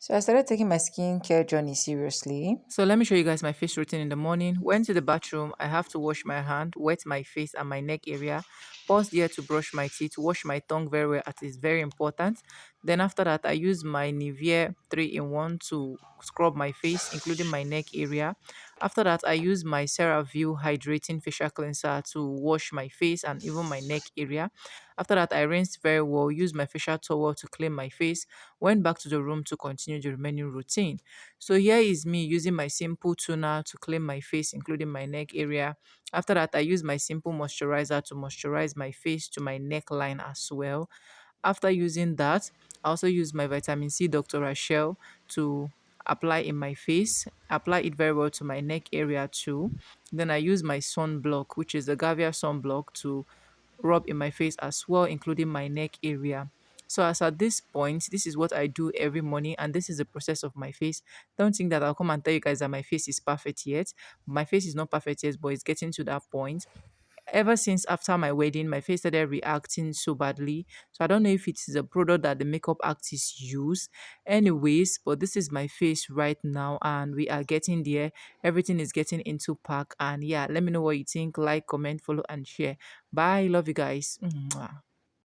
So I started taking my skincare journey seriously. So let me show you guys my face routine in the morning. Went to the bathroom. I have to wash my hand, wet my face and my neck area. Pause there to brush my teeth, wash my tongue very well. It is very important. Then after that, I use my Nivea 3-in-1 to scrub my face, including my neck area. After that, I use my CeraVe hydrating facial cleanser to wash my face and even my neck area. After that, I rinsed very well, used my facial towel to clean my face, went back to the room to continue the remaining routine. So here is me using my simple toner to clean my face, including my neck area. After that, I use my simple moisturizer to moisturize my face to my neckline as well. After using that, I also use my vitamin C Dr. Rachel to apply in my face, apply it very well to my neck area too. Then I use my sunblock, which is the Gavia sunblock, to rub in my face as well, including my neck area. So as at this point, this is what I do every morning, and this is the process of my face. Don't think that I'll come and tell you guys that my face is perfect yet. My face is not perfect yet, but it's getting to that point. Ever since after my wedding, my face started reacting so badly. So I don't know if it is a product that the makeup artists use. Anyways, but this is my face right now, and we are getting there. Everything is getting into pack. And yeah, let me know what you think. Like, comment, follow, and share. Bye. Love you guys. Mwah.